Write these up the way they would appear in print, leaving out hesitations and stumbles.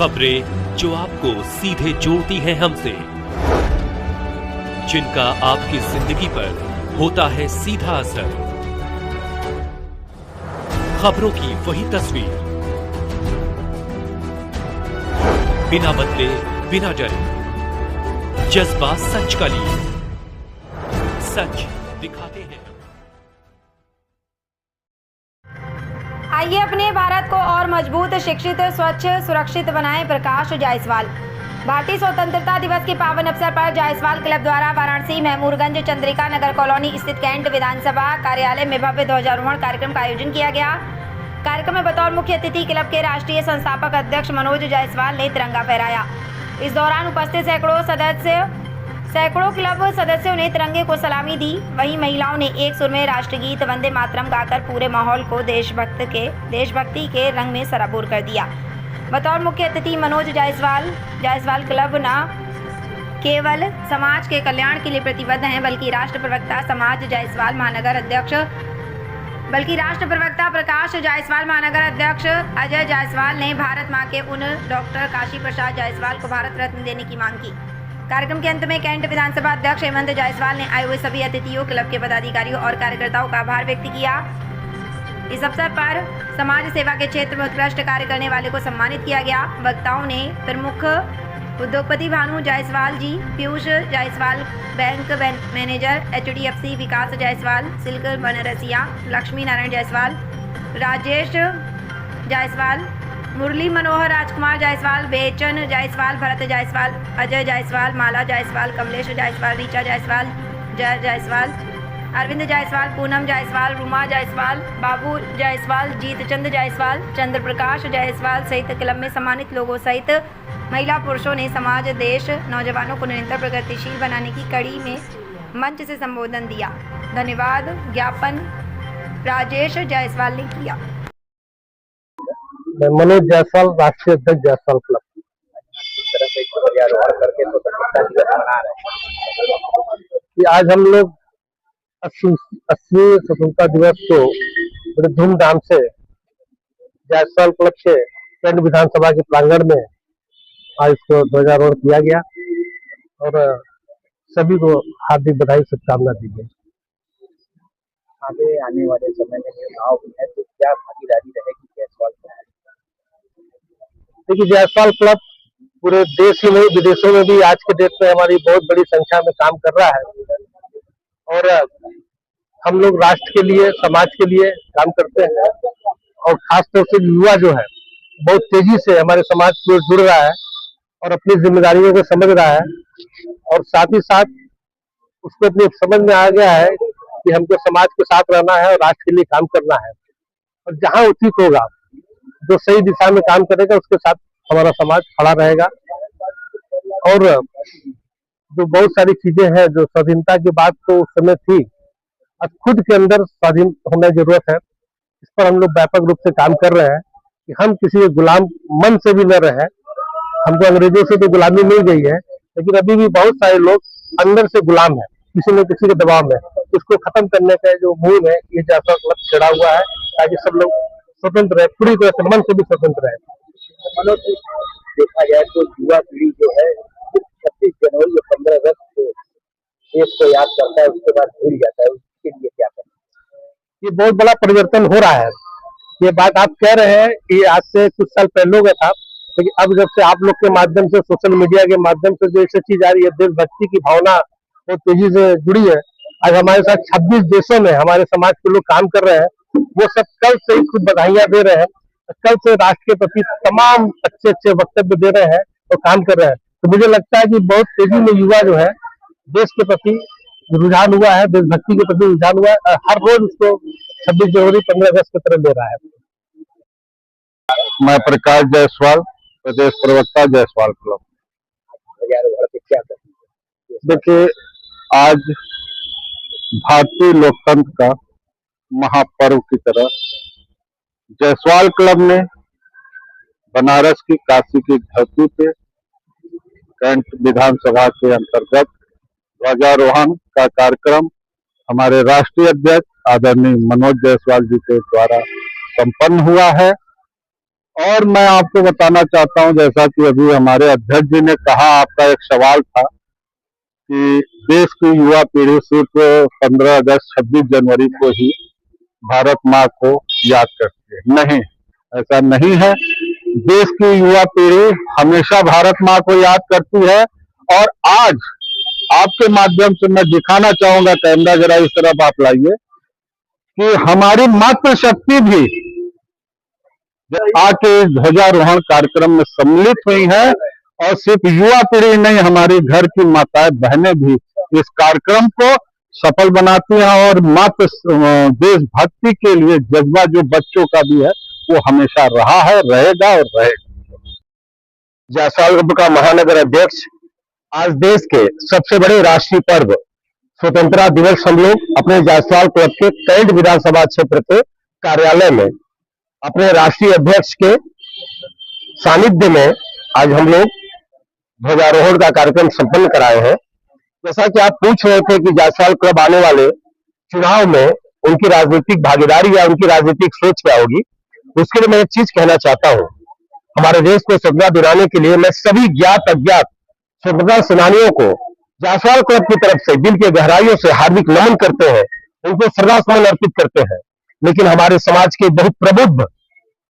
खबरें जो आपको सीधे जोड़ती हैं हमसे, जिनका आपकी जिंदगी पर होता है सीधा असर। खबरों की वही तस्वीर, बिना बदले बिना डरे, जज्बा सच का लिए, सच दिखाते हैं। आइए अपने भारत को और मजबूत, शिक्षित, स्वच्छ, सुरक्षित बनाएं। प्रकाश जायसवाल। भारतीय स्वतंत्रता दिवस के पावन अवसर पर जायसवाल क्लब द्वारा वाराणसी महमूरगंज चंद्रिका नगर कॉलोनी स्थित कैंट विधानसभा कार्यालय में भव्य ध्वजारोहण कार्यक्रम का आयोजन किया गया। कार्यक्रम में बतौर मुख्य अतिथि क्लब के राष्ट्रीय संस्थापक अध्यक्ष मनोज जायसवाल ने तिरंगा फहराया। इस दौरान उपस्थित सैकड़ों क्लब सदस्यों ने तिरंगे को सलामी दी। वहीं महिलाओं ने एक सुर में राष्ट्रगीत वंदे मातरम गाकर पूरे माहौल को देशभक्ति के रंग में सराबोर कर दिया। बतौर मुख्य अतिथि मनोज जायसवाल क्लब न केवल समाज के कल्याण के लिए प्रतिबद्ध हैं, बल्कि राष्ट्र प्रवक्ता प्रकाश जायसवाल महानगर अध्यक्ष अजय जायसवाल ने भारत मां के उन डॉक्टर काशी प्रसाद जायसवाल को भारत रत्न देने की मांग की। कार्यक्रम के अंत में कैंट विधानसभा अध्यक्ष हेमंत जायसवाल ने आए हुए सभी अतिथियों, क्लब के पदाधिकारियों और कार्यकर्ताओं का आभार व्यक्त किया। इस अवसर पर समाज सेवा के क्षेत्र में उत्कृष्ट कार्य करने वाले को सम्मानित किया गया। वक्ताओं ने प्रमुख उद्योगपति Bhanu Jaiswal ji, Piyush Jaiswal, bank manager HDFC Vikas Jaiswal, silk Banarasiya, Lakshmi Narayan Jaiswal, Rajesh Jaiswal, Murli Manohar Rajkumar Jaiswal, Bechan Jaiswal, Bharat Jaiswal, Ajay Jaiswal, माला जायसवाल, कमलेश जायसवाल, रीचा जायसवाल, जय जायसवाल, अरविंद जायसवाल, पूनम जायसवाल, रुमा जायसवाल, बाबू जायसवाल, जीतचंद जायसवाल, चंद्र प्रकाश जायसवाल सहित क्लब में सम्मानित लोगों सहित महिला पुरुषों ने समाज, देश, नौजवानों को निरंतर प्रगतिशील बनाने की कड़ी में मंच से संबोधन दिया। धन्यवाद ज्ञापन राजेश जायसवाल ने किया। मैं मनोज जायसवाल, राष्ट्रीय अध्यक्ष जायसवाल क्लब। आज हम लोग 80वीं स्वतंत्रता दिवस को बड़े धूमधाम से जायसवाल क्लब के कैंट विधानसभा के प्रांगण में आज इसको ध्वजारोहण किया गया और सभी को हार्दिक बधाई, शुभकामना दी गई। आगे आने वाले समय में चुनाव है तो क्या भागीदारी रहेगी जायसवाल क्लब? देखिए, जायसवाल क्लब पूरे देश ही नहीं, विदेशों में भी आज के डेट में हमारी बहुत बड़ी संख्या में काम कर रहा है और हम लोग राष्ट्र के लिए, समाज के लिए काम करते हैं और खासतौर से युवा जो है बहुत तेजी से हमारे समाज से जुड़ रहा है और अपनी जिम्मेदारियों को समझ रहा है और साथ ही साथ उसको अपनी समझ में आ गया है कि हमको समाज के साथ रहना है और राष्ट्र के लिए काम करना है और जहाँ उचित होगा, जो सही दिशा में काम करेगा, उसके साथ हमारा समाज खड़ा रहेगा। और जो बहुत सारी चीजें हैं, जो स्वाधीनता की बात तो उस समय थी, अब खुद के अंदर स्वाधीन होने की जरूरत है। इस पर हम लोग व्यापक रूप से काम कर रहे हैं कि हम किसी गुलाम मन से भी न रहे। हमको अंग्रेजों से तो गुलामी मिल गई है, लेकिन अभी भी बहुत सारे लोग अंदर से गुलाम है, किसी न किसी के दबाव में। उसको खत्म करने का जो मुहिम है, ये जायसवाल क्लब छेड़ा हुआ है ताकि सब लोग स्वतंत्र रहे, पूरी तरह से मन से भी स्वतंत्र रहे। मनोज, देखा जाए तो युवा पीढ़ी जो है 26 जनवरी और 15 अगस्त को देश को याद करता है, उसके बाद भूल जाता है। उसके लिए क्या करें? ये बहुत बड़ा परिवर्तन हो रहा है। ये बात आप कह रहे हैं कि आज से कुछ साल पहले हो गया था, लेकिन अब जब से आप लोग के माध्यम से, सोशल मीडिया के माध्यम से जो ऐसी चीज आ रही है, देशभक्ति की भावना बहुत तेजी से जुड़ी है। आज हमारे साथ 26 देशों में हमारे समाज के लोग काम कर रहे हैं। वो सब कल से ही खुद बधाइयां दे रहे हैं, कल से राष्ट्र के प्रति तमाम अच्छे वक्तव्य दे रहे हैं और काम कर रहे हैं। तो मुझे लगता है कि बहुत तेजी में युवा जो है देश के प्रति रुझान हुआ है, देशभक्ति के प्रति रुझान हुआ है। हर रोज उसको 26 जनवरी 15 अगस्त की तरह ले रहा है। मैं प्रकाश जायसवाल, प्रदेश प्रवक्ता जायसवाल क्लब। देखिए, आज भारतीय लोकतंत्र का महापर्व की तरह जायसवाल क्लब ने बनारस की काशी की धरती पे कैंट विधानसभा के अंतर्गत ध्वजारोहण का कार्यक्रम हमारे राष्ट्रीय अध्यक्ष आदरणीय मनोज जायसवाल जी के द्वारा संपन्न हुआ है और मैं आपको बताना चाहता हूं, जैसा कि अभी हमारे अध्यक्ष जी ने कहा, आपका एक सवाल था कि देश की युवा पीढ़ी सिर्फ 15 अगस्त 26 जनवरी को ही भारत माँ को याद करती है। नहीं, ऐसा नहीं है। देश की युवा पीढ़ी हमेशा भारत माँ को याद करती है। और आज आपके माध्यम से मैं दिखाना चाहूंगा, कैमरा जरा इस तरफ आप लाइए, कि हमारी मातृशक्ति भी आके ध्वजारोहण कार्यक्रम में सम्मिलित हुई है। और सिर्फ युवा पीढ़ी नहीं, हमारी घर की माताएं बहनें भी इस कार्यक्रम को सफल बनाती हैं। और मातृ देशभक्ति के लिए जज्बा जो बच्चों का भी है वो हमेशा रहा है, रहेगा और रहेगा। जायसवाल का महानगर अध्यक्ष, आज देश के सबसे बड़े राष्ट्रीय पर्व स्वतंत्रता दिवस हम लोग अपने जायसवाल क्लब के कैंट विधानसभा क्षेत्र के कार्यालय में अपने राष्ट्रीय अध्यक्ष के सानिध्य में आज हम लोग ध्वजारोहण का कार्यक्रम संपन्न कराए हैं। जैसा कि आप पूछ रहे थे कि जायसवाल क्लब आने वाले चुनाव में उनकी राजनीतिक भागीदारी या उनकी राजनीतिक सोच क्या होगी, उसके लिए मैं एक चीज कहना चाहता हूं। हमारे देश को स्वतंत्रता दिलाने के लिए मैं सभी ज्ञात अज्ञात स्वतंत्रता सेनानियों को जायसवाल क्लब की तरफ से दिल के गहराइयों से हार्दिक नमन करते हैं, उनको श्रद्धासुमन अर्पित करते हैं। लेकिन हमारे समाज के बहुत प्रबुद्ध,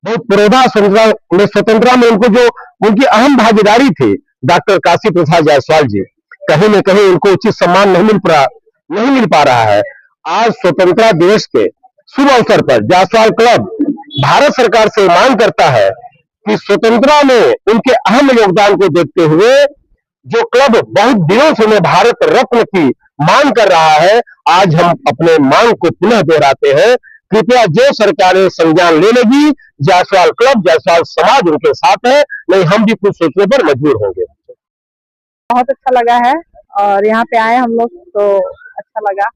बहुत पुरोधा स्वतंत्रता में उनको जो उनकी अहम भागीदारी थी, डॉक्टर काशी प्रसाद जायसवाल जी, कहीं न कहीं उनको उचित सम्मान नहीं मिल पा रहा है। आज स्वतंत्रता दिवस के शुभ अवसर पर जायसवाल क्लब भारत सरकार से मांग करता है कि स्वतंत्रता में उनके अहम योगदान को देखते हुए जो क्लब बहुत दिनों से उन्हें भारत रत्न की मांग कर रहा है, आज हम अपने मांग को पुनः दोहराते हैं। कृपया जो सरकारें संज्ञान ले लेगी, जायसवाल क्लब, जायसवाल समाज उनके साथ है, नहीं हम भी कुछ सोचने पर मजबूर होंगे। बहुत अच्छा लगा है और यहाँ पे आए हम लोग तो अच्छा लगा।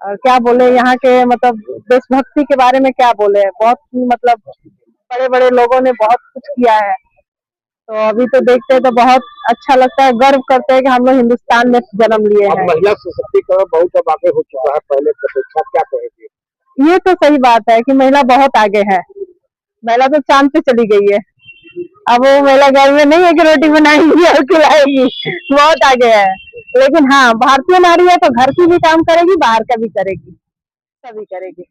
और क्या बोले, यहाँ के मतलब देशभक्ति के बारे में क्या बोले, बहुत मतलब बड़े बड़े लोगों ने बहुत कुछ किया है। तो अभी तो देखते हैं तो बहुत अच्छा लगता है, गर्व करते हैं कि हम लोग हिंदुस्तान में जन्म लिए हैं। महिला सशक्तिकरण बहुत अब आगे हो चुका है पहले की अपेक्षा, क्या कहेंगे? ये तो सही बात है कि महिला बहुत आगे है। महिला तो चांद पे चली गई है। अब वो महिला घर में नहीं है कि रोटी बनाएगी और खिलाएगी, बहुत आगे है। लेकिन हाँ, भारतीय नारी है तो घर की भी काम करेगी, बाहर का भी करेगी, सभी करेगी।